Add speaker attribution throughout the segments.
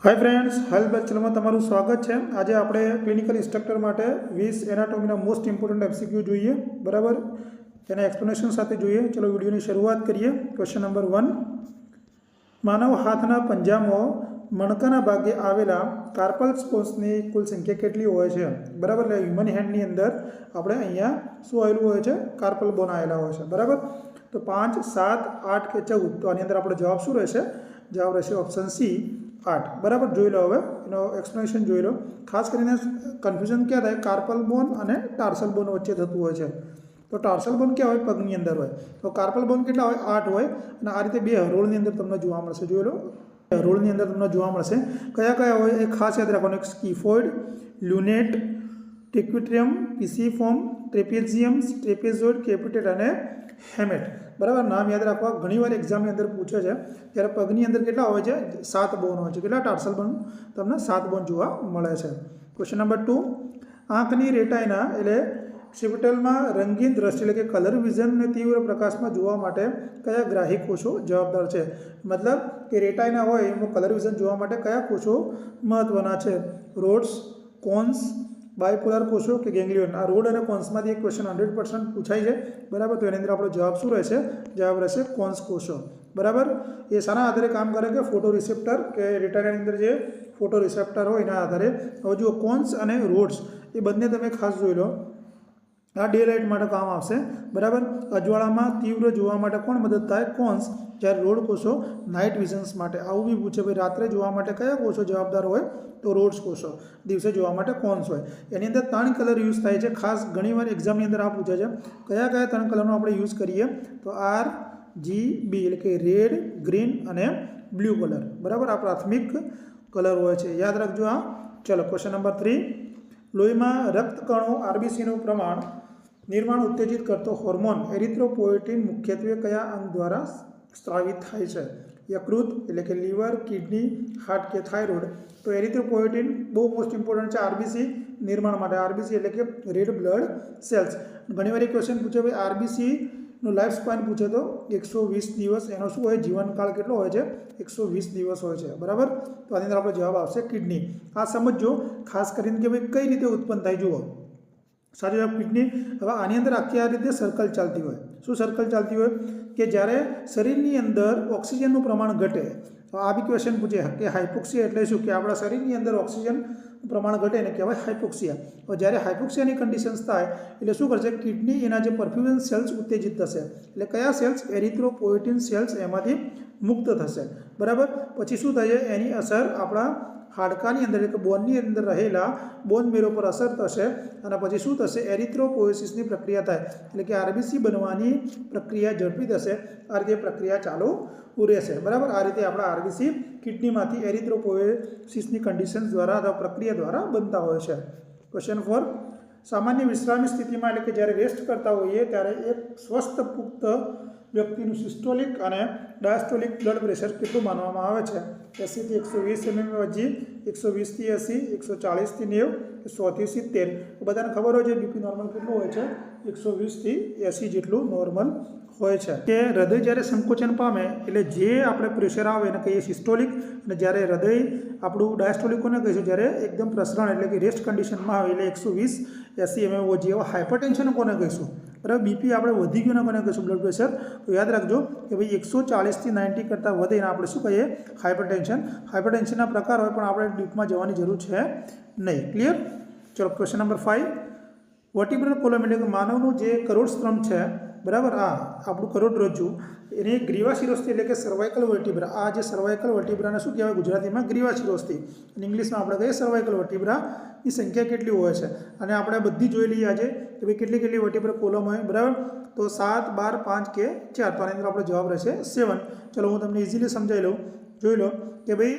Speaker 1: Hi friends, health lecture में तमारू स्वागत है। आज આપણે ક્લિનિકલ ઇન્સ્ટ્રક્ટર માટે 20 એનાટોમીના મોસ્ટ ઇમ્પોર્ટન્ટ એમસીક્યુ જોઈએ, બરાબર? તેના એક્સપ્લેનેશન સાથે જોઈએ। ચલો વિડિયોની શરૂઆત કરીએ। ક્વેશ્ચન નંબર 1, માનવ હાથના પંજામાં મણકાના ભાગે આવેલા કાર્પલ સ્પોન્સની કુલ સંખ્યા કેટલી હોય છે? બરાબર, એટલે હ્યુમન હેન્ડની અંદર આપણે અહીંયા શું આવેલું હોય છે? કાર્પલ બોન આવેલા હોય છે, બરાબર? તો 5, 7, 8 કે 14, તો આની અંદર આપણો જવાબ શું રહેશે? જવાબ રહેશે ઓપ્શન સી, 8। बराबर જોઈ લો। હવે એનો એક્સપ્લેનેશન જોઈ લો। ખાસ કરીને કન્ફ્યુઝન ક્યાં થાય? કાર્પલ બોન અને ટાર્સલ બોન વચ્ચે થતું હોય છે। તો ટાર્સલ બોન ક્યાં હોય? પગની અંદર હોય। તો કાર્પલ બોન કેટલા હોય? 8 હોય। અને આ રીતે બે હરોળની અંદર તમને જોવા મળશે। જોઈ લો, હરોળની અંદર તમને જોવા મળશે। કયા કયા હોય એ ખાસ યાદ રાખવાનું। એક સ્કીફોઇડ, લ્યુનેટ, ટેક્વિટ્રિયમ, પીસીફોર્મ, ટ્રેપેઝિયમ, ટ્રેપેઝોઇડ, કેપિટેટ અને હેમેટ। बराबर, नाम याद रखवा। घनी वार एक्जाम अंदर पूछे है त्यारे पगनी अंदर केटला होय छे? 7 बोन होय छे। केटला टार्सल बोन? तमने 7 बोन जोवा मळे छे। क्वेश्चन नंबर 2, आंखनी रेटाईना एटले ऑक्सिपिटलमां रंगीन दृष्टि एटले के कलर विजन ने तीव्र प्रकाशमां जोवा माटे कया ग्राही कोषो जवाबदार छे? मतलब के रेटाईना होय एमां कलर विजन जोवा माटे कया कोषो महत्वना छे? रोड्स, कोन्स, बायपोलर कोषो के गेंग्लियन? आ रोड और कोन्स में एक क्वेश्चन 100% पूछाई है, बराबर? तो एनी अंदर आपणो जवाब शुं रहेशे? जवाब रहेशे कोन्स कोषो, बराबर? ये शाना आधारे काम करे के फोटो रिसेप्टर के रेटाईना अंदर जे फोटो रिसेप्टर हो एना आधारे। हवे जो कोन्स अने रोड्स ए बंने तमे खास जोई लो। आ डे लाइट माटे काम आवशे, बराबर? अजवाळामां तीव्र जोवा माटे कोण मदद थाय? कोन्स। ज्यारे रोड कोषो नाइट विजन्स माटे। आवुं बी पूछे भाई रात्रे जोवा माटे कया कोषो जवाबदार होय? तो रोड्स कोषो। दिवसे जोवा माटे कोन्स होय। एनी अंदर 3 कलर यूज थाय छे। खास घणीवार एक्जामनी अंदर आ पूछे छे कया कया 3 कलरनो आपणे यूज करीए? तो आर, जी, बी एटले के रेड, ग्रीन अने ब्लू कलर, बराबर? आ प्राथमिक कलर होय छे, याद राखजो आ। चलो क्वेश्चन नंबर 3, लोहीमां रक्तकणो आरबीसीनुं प्रमाण निर्माण उत्तेजित करतो हार्मोन एरिथ्रोपोएटिन मुख्यत्वे कया अंग द्वारा स्रावित थाय छे? यकृत एटले के लीवर, किडनी, हार्ट के थायरॉइड? तो एरिथ्रोपोएटिन बहुत मोस्ट इम्पोर्टન્ટ है आरबीसी निर्माण माटे। आरबीसी एटले के रेड ब्लड सेल्स। घणीवार एक क्वेश्चन पूछे भाई आरबीसी नो लाइफ स्पेन पूछे तो 120 दिवस एनो शुं होय? जीवनकाल केटलो होय छे? 120 दिवस होय छे, बराबर? तो आनी अंदर आपणो जवाब आवशे किडनी। आ समझो खास करीने के भाई कई रीते उत्पन्न थाय। जुओ, साचो जवाब किडनी। हवे आनी अंदर आखी आ रीते सर्कल चालती होय। शुं सर्कल चालती होय? कि ज्यारे शरीरनी अंदर ऑक्सिजननुं प्रमाण घटे तो आ बी क्वेश्चन पूछे कि हाइपोक्सिया एटले शुं? कि आपणा शरीरनी अंदर ऑक्सिजन प्रमाण घटे ने कहेवाय हाइपोक्सिया। और ज्यारे हाइपोक्सियानी कंडीशन्स थाय एटले शुं करशे? किडनी एना जे परफ्यूजन सेल्स उत्तेजित थशे। एटले कया सेल्स? एरिथ्रोपोएटिन सेल्स एमांथी मुक्त थशे, बराबर? पछी शुं थशे? एनी असर आपणा हाडकानी अंदर એટલે કે બોનની અંદર રહેલા બોન મેરો પર અસર થશે અને પછી શું થશે? એરિથ્રોપોએસિસની પ્રક્રિયા થાય એટલે કે આરબીસી બનવાની પ્રક્રિયા ઝડપી થશે। આ રીતે પ્રક્રિયા ચાલુ રહેશે, બરાબર? આ રીતે આપણા આરબીસી કિડનીમાંથી એરિથ્રોપોએસિસની કન્ડિશન્સ દ્વારા અથવા પ્રક્રિયા દ્વારા બનતા હોય છે। ક્વેશ્ચન 4, સામાન્ય વિશ્રામની સ્થિતિમાં એટલે કે જ્યારે રેસ્ટ કરતા હોઈએ ત્યારે એક સ્વસ્થ પુખ્ત વ્યક્તિનું સિસ્ટોલિક અને ડાયસ્ટોલિક બ્લડ પ્રેશર કેટલું માનવામાં આવે છે? 80 થી 120 mmHg, 120 થી 80, 140 થી 90, 100 થી 70। બધાને ખબર હોય છે બીપી નોર્મલ કેટલું હોય છે? 120 થી 80 જેટલું નોર્મલ હોય છે। કે હૃદય જ્યારે સંકોચન પામે એટલે જે આપણે પ્રેશર આવે એને કહીએ સિસ્ટોલિક, અને જ્યારે હૃદય આપણું ડાયસ્ટોલિક કોને કહીશું? જ્યારે એકદમ પ્રસરણ એટલે કે રેસ્ટ કન્ડિશનમાં આવે એટલે 120-80 mmHg। એવા હાઇપરટેન્શન કોને કહીશું? बराबर, बीपी આપણે વધી ગયું ને કોને કહીશું? Blood pressure. તો યાદ રાખજો કે ભાઈ 140 થી 90 કરતાં વધે એને આપણે શું કહીએ? હાઇપરટેન્શન। હાઇપરટેન્શનના પ્રકાર હોય પણ આપણે ડીપમાં જવાની જરૂર છે નહીં। ક્લિયર? ચલો ક્વેશ્ચન નંબર 5, વર્ટિબ્રલ કોલમ એટલે કે માનવનું જે કરોડ સ્તંભ છે, બરાબર? આ આપણું કરોડરજ્જુ એને ગ્રીવા શિરોસ્થી એટલે કે સર્વાઇકલ વર્ટિબ્રા। આ જે સર્વાઇકલ વર્ટિબ્રાને શું કહેવાય ગુજરાતીમાં? ગ્રીવા શિરોસ્થી। અને ઇંગ્લિશમાં આપણે કહીએ સર્વાઇકલ વર્ટિબ્રાની સંખ્યા કેટલી હોય છે? અને આપણે બધી જોઈ લઈએ આજે કે ભાઈ કેટલી કેટલી વર્ટિબ્રલ કોલમ હોય, બરાબર? તો 7, 12, 5 કે 4। તો આની અંદર આપણો જવાબ રહેશે 7। ચલો હું તમને ઇઝીલી સમજાવી લઉં। જોઈ લો કે ભાઈ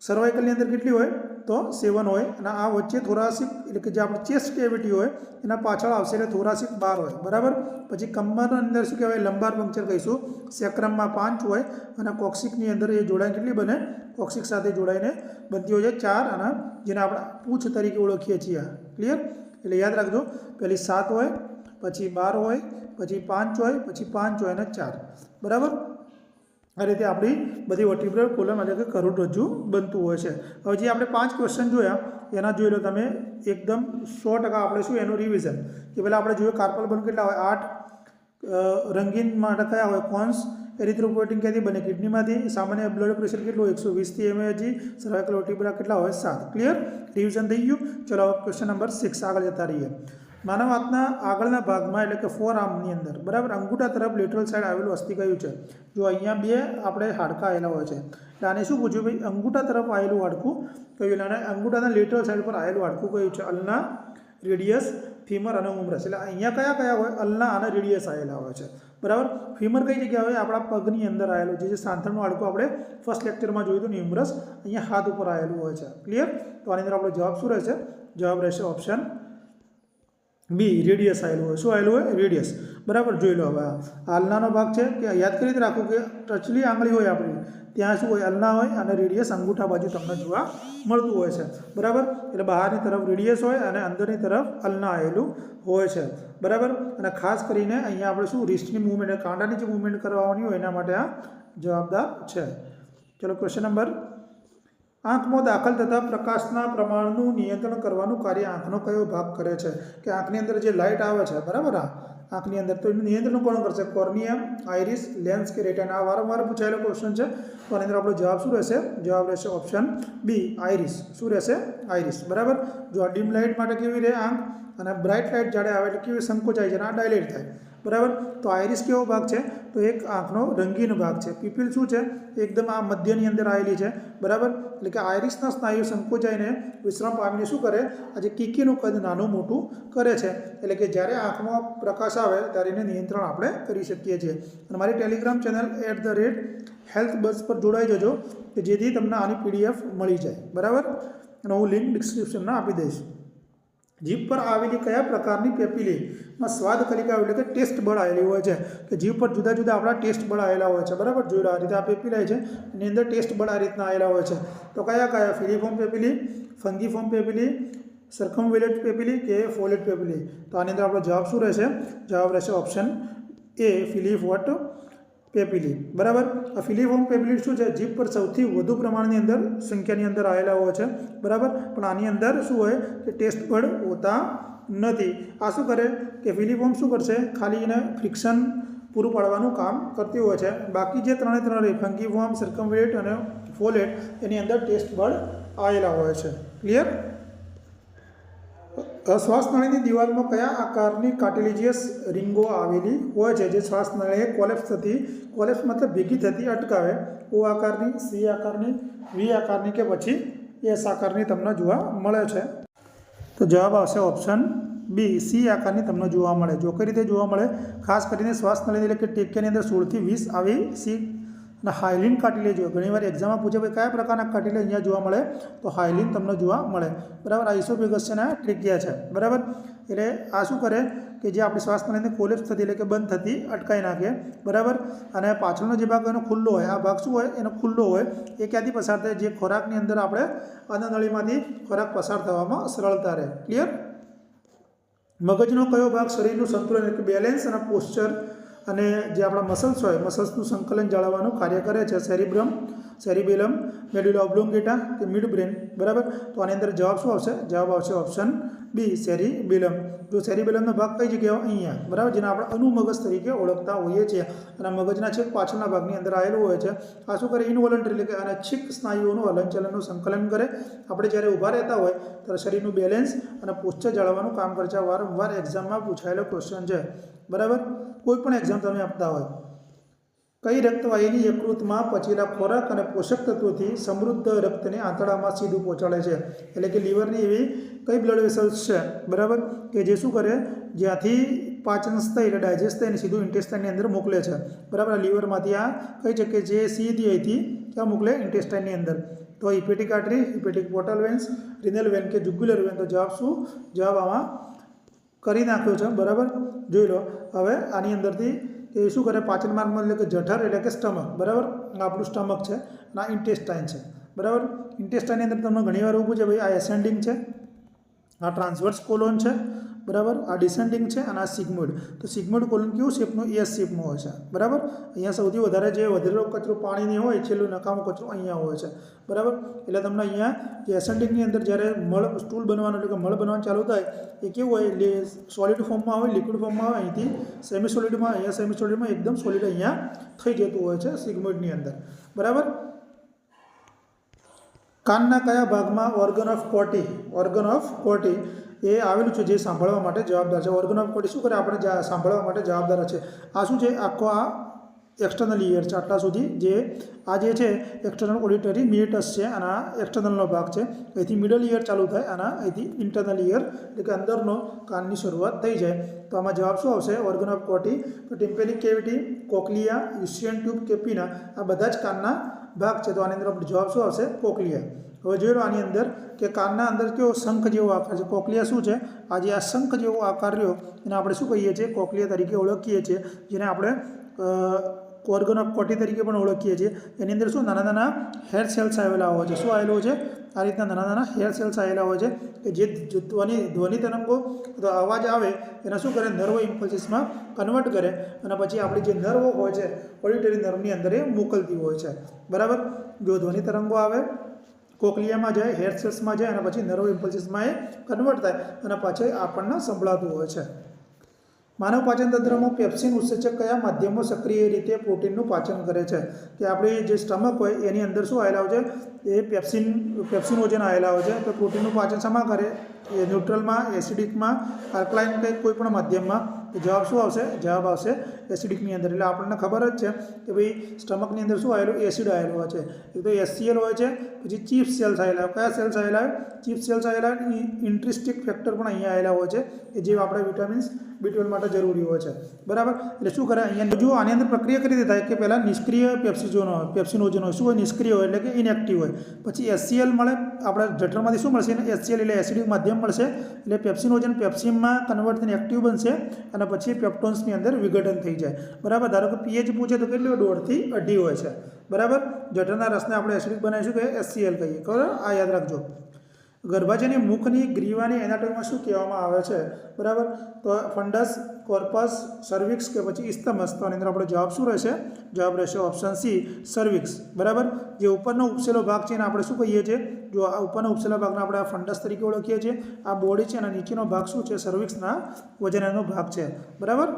Speaker 1: સર્વાઇકલની અંદર કેટલી હોય? તો 7 હોય। અને આ વચ્ચે થોરાસિક એટલે કે જે આપણે ચેસ્ટ કેવિટી હોય એના પાછળ આવશે એટલે થોરાસિક 12 હોય, બરાબર? પછી કમરના અંદર શું કહેવાય? લંબાર પંક્ચર કહીશું। સેક્રમમાં 5 હોય અને કોક્સિકની અંદર એ જોડાઈ કેટલી બને? કોક્સિક સાથે જોડાઈને બનતી હોય છે 4, અને જેને આપણે પૂંછ તરીકે ઓળખીએ છીએ। ક્લિયર? એટલે યાદ રાખજો, પહેલી 7 હોય, પછી 12 હોય, પછી 5 હોય, પછી 5 હોય અને 4, બરાબર? આ રીતે આપણી બધી વર્ટિબ્રલ કોલમ એટલે કે કરોડરજ્જુ બનતું હોય છે. હવે જે આપણે 5 ક્વેશ્ચન જોયા એના જોઈ લો તમે એકદમ 100% આપણે શું એનું રિવિઝન કે પહેલાં આપણે જોયું કાર્પલ બન કેટલા હોય 8, રંગીન માટે કયા હોય કોન્સ, એરિથ્રોપોએટિન ક્યાંથી બને કિડનીમાંથી, સામાન્ય બ્લડ પ્રેશર કેટલું 120 mAg, સર્વાઇકલ વર્ટિબ્રા કેટલા હોય 7. ક્લિયર, રિવિઝન થઈ ગયું. ચલો ક્વેશ્ચન નંબર 6 આગળ જતા રહીએ. માનવ હાથના આગળના ભાગમાં એટલે કે ફોર આર્મની અંદર બરાબર અંગૂઠા તરફ લેટરલ સાઈડ આવેલું અસ્થિ કયું છે? જો અહીંયા બે આપણે હાડકાં આવેલા હોય છે એટલે આને શું પૂછ્યું ભાઈ અંગૂઠા તરફ આવેલું હાડકું કયું? અને અંગૂઠાના લેટરલ સાઈડ પર આવેલું હાડકું કયું છે? અલ્ના, રેડિયસ, ફીમર અને ઉમરસ. એટલે અહીંયા કયા કયા હોય? અલ્ના અને રેડિયસ આવેલા હોય છે બરાબર. ફીમર કઈ જગ્યાએ હોય? આપણા પગની અંદર આવેલું જે સાંધણનું હાડકું આપણે ફર્સ્ટ લેક્ચરમાં જોયું હતું ને. ઉમરસ અહીંયા હાથ ઉપર આવેલું હોય છે. ક્લિયર. તો આની અંદર આપણો જવાબ શું રહેશે? જવાબ રહેશે ઓપ્શન બી, રેડિયસ આવેલું હોય. શું આવેલું હોય? રેડિયસ. બરાબર. જોઈ લો હવે અલ્નાનો ભાગ છે કે યાદ કરી રાખવું કે ટચલી આંગળી હોય આપણી ત્યાં શું હોય? અલ્ના હોય અને રેડિયસ અંગૂઠા બાજુ તમને જોવા મળતું હોય છે બરાબર. એટલે બહારની તરફ રેડિયસ હોય અને અંદરની તરફ અલ્ના આવેલું હોય છે બરાબર. અને ખાસ કરીને અહીંયા આપણે શું રિસ્ટની મૂવમેન્ટ કાંડાની જે મૂવમેન્ટ કરવાની હોય એના માટે આ જવાબદાર છે. ચલો ક્વેશ્ચન નંબર, આંખમાં દાખલ થતા પ્રકાશના પ્રમાણનું નિયંત્રણ કરવાનું કાર્ય આંખનો કયો ભાગ કરે છે? કે આંખની અંદર જે લાઇટ આવે છે બરાબર આંખની અંદર તો એનું નિયંત્રણ કોણ કરશે? કોર્નિયમ, આઇરિસ, લેન્સ કે રેટિના? આ વારંવાર પૂછાયેલો ક્વેશ્ચન છે. તો આની અંદર આપણો જવાબ શું રહેશે? જવાબ રહેશે ઓપ્શન બી, આઇરિસ. શું રહેશે? આઇરિસ. બરાબર. જો આ ડીમ લાઇટ માટે કેવી રહે આંખ અને બ્રાઇટ લાઇટ જ્યારે આવે એટલે કેવી સંકોચાય છે અને આ ડાયલેટ થાય બરાબર. તો આઇરિસ કેવો ભાગ છે? તો એક આંખનો રંગીન ભાગ છે. પીપીલ શું છે? એકદમ આ મધ્યની અંદર આવેલી છે બરાબર. એટલે કે આઇરિસના સ્નાયુ સંકોચાઈને વિશ્રામ પામીને શું કરે? આજે કીકીનું કદ નાનું મોટું કરે છે. એટલે કે જ્યારે આંખમાં પ્રકાશ આવે ત્યારે એને નિયંત્રણ આપણે કરી શકીએ છીએ. અને મારી ટેલિગ્રામ ચેનલ @healthbuzz પર જોડાઈ જજો કે જેથી તમને આની PDF મળી જાય બરાબર. અને હું લિંક ડિસ્ક્રિપ્શનમાં આપી દઈશ. જીભ પર આવેલી કયા પ્રકારની પેપીલીમાં સ્વાદ કલિકા એટલે કે ટેસ્ટ બળ આવેલી હોય છે? કે જીભ પર જુદા જુદા આપણા ટેસ્ટ બળ આવેલા હોય છે બરાબર. જોઈ લો આ રીતે આ પેપીલાય છે એની અંદર ટેસ્ટ બળ આ રીતના આવેલા હોય છે. તો કયા કયા? ફિલિફોર્મ પેપીલી, ફંગીફોર્મ પેપીલી, સર્કમવેલેટ પેપીલી કે ફોલેટ પેપીલી? તો આની અંદર આપણો જવાબ શું રહેશે? જવાબ રહેશે ઓપ્શન એ, ફિલિફોર્ટ પેપીલી બરાબર. આ ફિલિફોર્મ પેપીલી શું છે? જીભ પર સૌથી વધુ પ્રમાણની અંદર સંખ્યાની અંદર આવેલા હોય છે બરાબર. પણ આની અંદર શું હોય કે ટેસ્ટ બળ હોતા નથી. આ શું કરે કે ફિલિફોર્મ શું કરશે? ખાલી એને ફ્રિક્શન પૂરું પાડવાનું કામ કરતી હોય છે. બાકી જે ત્રણે ફંગીફોર્મ, સર્કમવેલેટ અને ફોલેટ એની અંદર ટેસ્ટ બળ આવેલા હોય છે. ક્લિયર. શ્વાસનળીની દિવાલમાં કયા આકારની કાર્ટિલેજિયસ રીંગો આવેલી હોય છે જે શ્વાસનળીએ કોલેપ્સ મતલબ ભેગી થતી અટકાવે? ઓ આકારની, સી આકારની, વી આકારની કે પછી એસ આકારની તમને જોવા મળે છે? તો જવાબ આવશે ઓપ્શન બી, સી આકારની તમને જોવા મળે. જો કઈ રીતે જોવા મળે? ખાસ કરીને શ્વાસનળી એટલે કે ટેકિયાની અંદર 16 થી 20 આવી સી અને હાઇલિન કાર્ટિલેજ હોય. ઘણીવાર એક્ઝામમાં પૂછે ભાઈ કયા પ્રકારના કાર્ટિલેજ અહીંયા જોવા મળે? તો હાઇલિન તમને જોવા મળે બરાબર. આ ઇસોફેગસ છે ને ટ્રેકિયા છે બરાબર. એટલે આ શું કરે કે જે આપણી શ્વાસનળીને કોલેપ્સ થતી એટલે કે બંધ થતી અટકાવી નાખે બરાબર. અને પાછળનો જે ભાગ એનો ખુલ્લો હોય, આ ભાગ શું હોય? એનો ખુલ્લો હોય. એ ક્યાંથી પસાર થાય? જે ખોરાકની અંદર આપણે અન્નનળીમાંથી ખોરાક પસાર થવામાં સરળતા રહે. ક્લિયર. મગજનો કયો ભાગ શરીરનું સંતુલન એટલે કે બેલેન્સ અને પોસ્ચર અને જે આપણા મસલ્સ હોય મસલ્સનું સંકલન જાળવવાનું કાર્ય કરે છે? સેરિબ્રમ, સેરિબેલમ, મેડ્યુલા ઓબ્લોંગેટા કે મિડ બ્રેન બરાબર. તો આની અંદર જવાબ શું આવશે? જવાબ આવશે ઓપ્શન બી, સેરિબેલમ. જો સેરિબેલમનો ભાગ કઈ જગ્યાએ? અહીંયા બરાબર, જેને આપણે અનુમગજ તરીકે ઓળખતા હોઈએ છીએ. અને મગજના છેક પાછળના ભાગની અંદર આવેલું હોય છે. આ શું કરે? ઇનવોલન્ટરી એટલે કે અનૈચ્છિક સ્નાયુઓનું હલનચલનનું સંકલન કરે. આપણે જ્યારે ઊભા રહેતા હોય ત્યારે શરીરનું બેલેન્સ અને પોસ્ચર જાળવવાનું કામ કરે છે. વારંવાર એક્ઝામમાં પૂછાયેલો ક્વેશ્ચન છે બરાબર. કોઈ પણ એક્ઝામ તમે આપતા હોય. કઈ રક્તવાહિની યકૃતમાં પચેલા ખોરાક અને પોષક તત્વોથી સમૃદ્ધ રક્તને આંતરડામાં સીધું પહોંચાડે છે? એટલે કે લીવરની એવી કઈ બ્લડ વેસલ્સ છે બરાબર કે જે શું કરે? જ્યાંથી પાચન થઈ એટલે ડાયજેસ્ટ થઈને સીધું ઇન્ટેસ્ટાઇનની અંદર મોકલે છે બરાબર. લીવરમાંથી આ કઈ છે કે જે સીધી અહીંથી ક્યાં મોકલે? ઇન્ટેસ્ટાઇનની અંદર. તો hepatic artery, hepatic portal veins, renal vein કે જુગ્યુલર વેન? તો જવાબ શું? જવાબ આમાં કરી નાખ્યો છે બરાબર. જોઈ લો હવે આની અંદરથી એ શું કરે? પાચન માર્ગમાં એટલે કે જઠર એટલે કે સ્ટમક બરાબર. આપણું સ્ટમક છે અને આ ઇન્ટેસ્ટાઇન છે બરાબર. ઇન્ટેસ્ટાઇનની અંદર તમને ઘણીવાર એવું પૂછે ભાઈ આ એસેન્ડિંગ છે, આ ટ્રાન્સવર્સ કોલોન છે બરાબર. આ ડિસેન્ડિંગ છે અને આ સિગ્મોઇડ. તો સિગ્મોઇડ કોલમ કેવું શેપનું? એસ શેપનું હોય છે, બરાબર. અહીંયા સૌથી વધારે જે વધેલો કચરો પાણીની હોય, છેલ્લું નકામો કચરો અહીંયા હોય છે, બરાબર. એટલે તમને અહીંયા જે એસેન્ડિંગની અંદર જ્યારે મળ સ્ટૂલ બનવાનું એટલે કે મળ બનવાનું ચાલુ થાય એ કેવું હોય? એટલે સોલિડ ફોર્મમાં હોય, લિક્વિડ ફોર્મમાં હોય. અહીંથી સેમી સોલિડમાં, અહીંયા સેમી સોલિડમાં એકદમ સોલિડ અહીંયા થઈ જતું હોય છે સિગ્મોઇડની અંદર, બરાબર. કાનના કયા ભાગમાં ઓર્ગન ઓફ કોટી એ આવેલું છે જે સાંભળવા માટે જવાબદાર છે? ઓર્ગન ઓફ કોટી શું કરે? આપણે સાંભળવા માટે જવાબદાર છે. આ શું છે? આખો આ એક્સટર્નલ ઇયર છે. આટલા સુધી જે આ જે છે એક્સટર્નલ ઓડિટરી મિડસ છે અને આ એક્સટર્નલનો ભાગ છે. અહીંથી મિડલ ઇયર ચાલુ થાય અને અહીંથી ઇન્ટરનલ ઇયર એટલે કે અંદરનો કાનની શરૂઆત થઈ જાય. તો આમાં જવાબ શું આવશે? ઓર્ગન ઓફ કોટી. તો ટિમ્પેનિક કેવિટી, કોક્લિયા, યુસ્ટિયન ટ્યુબ કે પીના આ બધા જ કાનના ભાગ છે. તો આની અંદર આપણે જવાબ શું આવશે? કોક્લિયા. હવે જોઈ લો આની અંદર કે કાનના અંદર કેવો શંખ જેવો આકાર છે. કોક્લિયા શું છે? આ જે આ શંખ જેવો આકાર રહ્યો એને આપણે શું કહીએ છીએ? કોક્લિયા તરીકે ઓળખીએ છીએ, જેને આપણે ઓર્ગન ઓફ કોટી તરીકે પણ ઓળખીએ છીએ. એની અંદર શું નાના નાના હેર સેલ્સ આવેલા હોય છે. શું આવેલું છે? આ રીતના નાના નાના હેર સેલ્સ આવેલા હોય છે કે જે ધ્વનિ તરંગો અથવા અવાજ આવે એને શું કરે? નર્વ ઇમ્પલ્સીસમાં કન્વર્ટ કરે અને પછી આપણી જે નર્વો હોય છે ઓડિટરી નર્વની અંદર એ મોકલતી હોય છે, બરાબર. જો ધ્વનિ તરંગો આવે, કોક્લિયામાં જાય, હેર સેલ્સમાં જાય અને પછી નર્વ ઇમ્પલ્સીસમાં એ કન્વર્ટ થાય અને પછી આપણને સંભળાતું હોય છે. માનવ પાચન તંત્રમાં પેપ્સિન ઉત્સેચક કયા માધ્યમો સક્રિય રીતે પ્રોટીનનું પાચન કરે છે? કે આપણી જે સ્ટમક હોય એની અંદર શું આવેલા હોય છે? એ પેપ્સિનોજન આવેલા હોય છે. તો પ્રોટીનનું પાચન શેમાં કરે? એ ન્યુટ્રલમાં, એસિડિકમાં, આલ્કલાઇન કે કોઈ પણ માધ્યમમાં. જવાબ શું આવશે? જવાબ આવશે એસિડિકની અંદર. એટલે આપણને ખબર જ છે કે ભાઈ સ્ટમકની અંદર શું આવેલું? એસિડ આવેલું હોય છે. એક તો એસસીએલ હોય છે, પછી ચીફ સેલ્સ આવેલા. કયા સેલ્સ આવેલા? ચીફ સેલ્સ આવેલા. ઇન્ટ્રિસ્ટિક ફેક્ટર પણ અહીંયા આવેલા હોય છે કે જે આપણે વિટામિન્સ B12 માટે જરૂરી હોય છે, બરાબર. એટલે શું કરે અહીંયા? જો આની અંદર પ્રક્રિયા કરી દેતા કે પહેલાં નિષ્ક્રિય પેપ્સિનોજન હોય. શું હોય? નિષ્ક્રિય હોય એટલે કે ઇનએક્ટિવ હોય. પછી એસસીએલ મળે. આપણે જઠરમાંથી શું મળશે? એસસીએલ એટલે એસિડિક માધ્યમ મળશે. એટલે પેપ્સિનોજન પેપ્સિનમાં કન્વર્ટ થઈને એક્ટિવ બનશે અને પછી પેપ્ટોન્સની અંદર વિઘટન થઈ જાય, બરાબર. ધારો કે પીએચ પૂછે તો કેટલું? 1.5 થી 2.5 હોય છે, બરાબર. જઠરના રસને આપણે એસિડિક બનાવીશું કે એસસીએલ કહીએ, ખબર? આ યાદ રાખજો. ગર્ભાશયની મુખની ગ્રીવાની એનાટોમીમાં શું કહેવામાં આવે છે? બરાબર. તો ફંડસ, કોર્પસ, સર્વિક્સ કે પછી ઇસ્થમસ. તો આની અંદર આપણો જવાબ શું રહેશે? જવાબ રહેશે ઓપ્શન સી, સર્વિક્સ, બરાબર. જે ઉપરનો ઉપસેલો ભાગ છે એને આપણે શું કહીએ છીએ? જો આ ઉપરનો ઉપસેલા ભાગને આપણે આ ફંડસ તરીકે ઓળખીએ છીએ. આ બોડી છે અને નીચેનો ભાગ શું છે? સર્વિક્સના વજનનો ભાગ છે, બરાબર.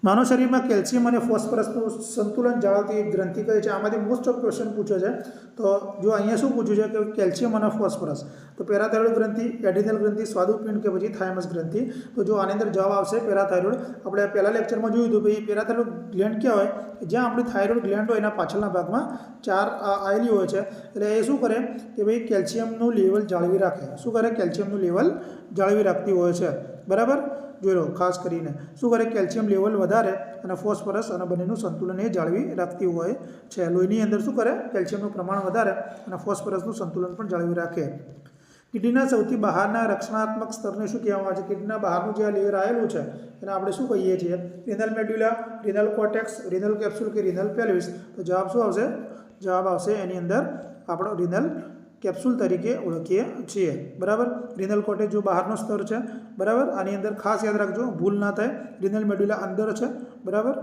Speaker 1: માનવ શરીરમાં કેલ્શિયમ અને ફોસ્ફરસનું સંતુલન જાળવતી ગ્રંથિ કઈ છે? આમાંથી મોસ્ટ ઓફ ક્વેશ્ચન પૂછે છે. તો જો અહીંયા શું પૂછ્યું છે કે કેલ્શિયમ અને ફોસ્ફરસ. તો પેરાથાઇરોઇડ ગ્રંથિ, એડ્રિનલ ગ્રંથિ, સ્વાદુપિંડ કે પછી થાઇમસ ગ્રંથિ. તો જો આની અંદર જવાબ આવશે પેરાથાઇરોઇડ. આપણે પહેલા લેક્ચરમાં જોયું હતું ભાઈ પેરાથાઇરોઇડ ગ્લેન્ડ કહેવાય જ્યાં આપણી થાઇરોઇડ ગ્લેન્ડ હોય એના પાછળના ભાગમાં 4 આવેલી હોય છે. એટલે એ શું કરે કે ભાઈ કેલ્શિયમનું લેવલ જાળવી રાખે. શું કરે? કેલ્શિયમનું લેવલ જાળવી રાખતી હોય છે, બરાબર. જોઈ લો ખાસ કરીને શું કરે? કેલ્શિયમ લેવલ વધારે અને ફોસ્ફરસ અને બંનેનું સંતુલન એ જાળવી રાખતી હોય છે. લોહીની અંદર શું કરે? કેલ્શિયમનું પ્રમાણ વધારે અને ફોસ્ફરસનું સંતુલન પણ જાળવી રાખે. કિડનીના સૌથી બહારના રક્ષણાત્મક સ્તરને શું કહેવામાં આવે છે? કિડનીના બહારનું જે લેયર આવેલું છે એને આપણે શું કહીએ છીએ? Renal medulla, renal cortex, renal capsule કે રિનલ પેલ્વિસ. તો જવાબ શું આવશે? જવાબ આવશે એની અંદર આપણો રિનલ કેપ્સ્યુલ તરીકે ઓળખીએ છીએ, બરાબર. રિનલ કોર્ટેક્સ જો બહારનો સ્તર છે, બરાબર. આની અંદર ખાસ યાદ રાખજો, ભૂલ ના થાય. રિનલ મેડ્યુલા અંદર છે, બરાબર.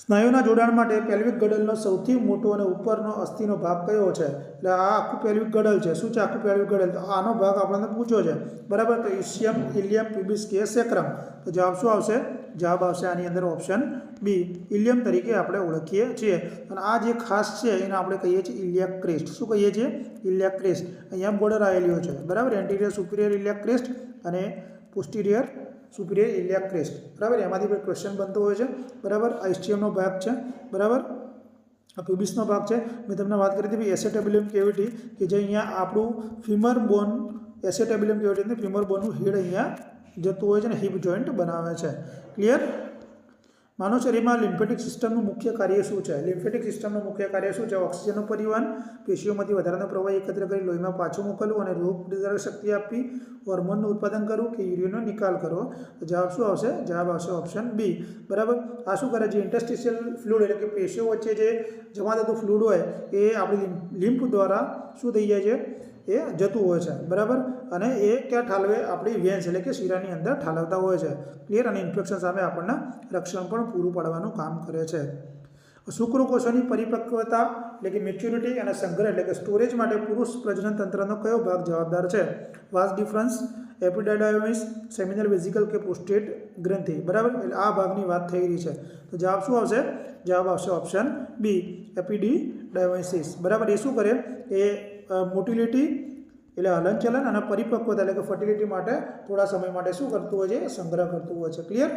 Speaker 1: સ્નાયુના જોડાણ માટે પેલ્વિક ગડલનો સૌથી મોટો અને ઉપરનો અસ્થિનો ભાગ કયો છે? એટલે આ આખું પેલ્વિક ગડલ છે. શું છે આખું પેલ્વિક ગડલ? તો આનો ભાગ આપણને પૂછ્યો છે, બરાબર. તો ઇસ્ચિયમ, ઇલિયમ, પ્યુબિસ કે સેક્રમ. તો જવાબ શું આવશે? જવાબ આવશે આની અંદર ઓપ્શન બી, ઇલિયમ તરીકે આપણે ઓળખીએ છીએ. અને આ જે ખાસ છે એને આપણે કહીએ છીએ ઇલિયાક ક્રેસ્ટ. શું કહીએ છીએ? ઇલિયાક ક્રેસ્ટ. અહીંયા બોર્ડર આવેલી છે, બરાબર. એન્ટિરિયર સુપિરિયર ઇલિયાક ક્રેસ્ટ અને પોસ્ટિરિયર સુપિરિયર ઇલિયાક ક્રેસ્ટ, બરાબર. એમાંથી પણ ક્વેશ્ચન બનતો હોય છે, બરાબર. આ ઇસ્ચિયમનો ભાગ છે, બરાબર. આ પ્યુબિસનો ભાગ છે. મેં તમને વાત કરી હતી એસેટેબ્યુલમ કેવિટી કે જે અહીંયા આપણું ફીમર બોન, એસેટેબ્યુલમ કેવિટી એટલે ફીમર બોનનું હેડ અહીંયા જતું હોય છે અને હિપ જોઈન્ટ બનાવે છે. ક્લિયર? માનવ શરીરમાં લિમ્ફેટિક સિસ્ટમનું મુખ્ય કાર્ય શું છે? લિમ્ફેટિક સિસ્ટમનું મુખ્ય કાર્ય શું છે? ઓક્સિજનનું પરિવહન, પેશીઓમાંથી વધારાનો પ્રવાહ એકત્ર કરી લોહીમાં પાછું મોકલવું અને રોગ પ્રતિકારક શક્તિ આપવી, હોર્મોનનું ઉત્પાદન કરવું કે યુરિનનો નિકાલ કરવો. તો જવાબ શું આવશે? જવાબ આવશે ઓપ્શન બી, બરાબર. આ શું કરે? જે ઇન્ટરસ્ટિશિયલ ફ્લુઇડ એટલે કે પેશીઓ વચ્ચે જે જમા થતું ફ્લુઇડ હોય એ આપણી લિમ્ફ દ્વારા શું થઈ જાય છે? એ જતું હોય છે, બરાબર. અને એ ક્યાં ઠાલવે? આપણી વેન્સ એટલે કે શીરાની અંદર ઠાલવતા હોય છે, ક્લિયર. અને ઇન્ફેક્શન સામે આપણને રક્ષણ પણ પૂરું પાડવાનું કામ કરે છે. શુક્રકોષોની પરિપક્વતા એટલે કે મેચ્યોરિટી અને સંગ્રહ એટલે કે સ્ટોરેજ માટે પુરુષ પ્રજનન તંત્રનો કયો ભાગ જવાબદાર છે? વાસ ડિફરન્સ, એપિડાયડાયમિસ, સેમિનલ વેસિકલ કે પ્રોસ્ટેટ ગ્રંથિ, બરાબર. એટલે આ ભાગની વાત થઈ રહી છે. તો જવાબ શું આવશે? જવાબ આવશે ઓપ્શન બી, એપિડાયમિસિસ, બરાબર. એ શું કરે? એ મોટિલિટી એટલે હલનચલન અને પરિપક્વતા એટલે કે ફર્ટિલિટી માટે થોડા સમય માટે શું કરતું હોય છે? સંગ્રહ કરતું હોય છે, ક્લિયર.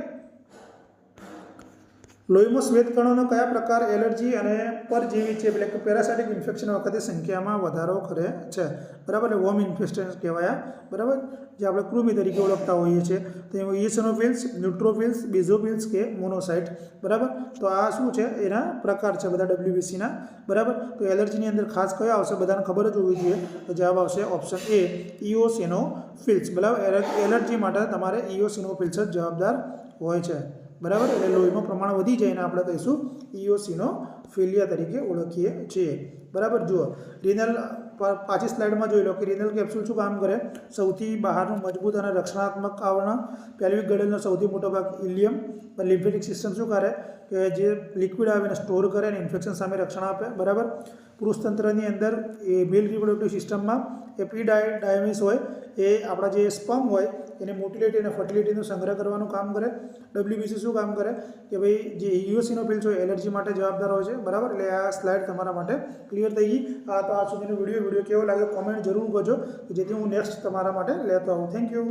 Speaker 1: લોહીમાં શ્વેતકણોનો કયા પ્રકાર એલર્જી અને પરજીવી છે એટલે કે પેરાસાઇટિક ઇન્ફેક્શન વખતે સંખ્યામાં વધારો કરે છે? બરાબર. એટલે વોર્મ ઇન્ફેક્શન કહેવાય, બરાબર, જે આપણે કૃમિ તરીકે ઓળખતા હોઈએ છીએ. તો એમાં ઇઓસિનોફિલ્સ, ન્યુટ્રોફિલ્સ, બેઝોફિલ્સ કે મોનોસાઇટ, બરાબર. તો આ શું છે? એના પ્રકાર છે બધા WBCના, બરાબર. તો એલર્જીની અંદર ખાસ કયો આવશે? બધાને ખબર જ હોવી જોઈએ. તો જવાબ આવશે ઓપ્શન એ, ઇઓસિનોફિલ્સ, બરાબર. એલર્જી માટે તમારે ઇઓસિનોફિલ્સ જ જવાબદાર હોય છે, બરાબર. એટલે લોહીનું પ્રમાણ વધી જાય ને આપણે કહીશું ઇઓસિનોફિલિયા તરીકે ઓળખીએ છીએ, બરાબર. જુઓ, રિનલ પાછી સ્લાઇડમાં જોઈ લો કે રિનલ કેપ્સ્યુલ શું કામ કરે? સૌથી બહારનું મજબૂત અને રક્ષણાત્મક આવરણ, પેલ્વિક ગળેલનો સૌથી મોટો ભાગ ઇલિયમ, લિમ્ફેટિક સિસ્ટમ શું કરે? કે જે લિક્વિડ આવીને સ્ટોર કરે અને ઇન્ફેક્શન સામે રક્ષણ આપે, બરાબર. પુરુષતંત્રની અંદર એ મેલ રિપ્રોડક્ટિવ સિસ્ટમમાં એપિડાયડાયમિસ હોય, એ આપણા જે સ્પર્મ હોય એને મોટિલિટી અને ફર્ટિલિટીનો સંગ્રહ કરવાનું કામ કરે. WBC શું કામ કરે? કે ભાઈ જે ઇઓસિનોફિલ્સ હોય એલર્જી માટે જવાબદાર હોય છે, બરાબર. એટલે આ સ્લાઇડ તમારા માટે ક્લિયર થઈ ગઈ. તો આ સુધીનો વિડીયો કેવો લાગ્યો કોમેન્ટ જરૂર કરજો, જેથી હું નેક્સ્ટ તમારા માટે લેતો આવું. Thank you.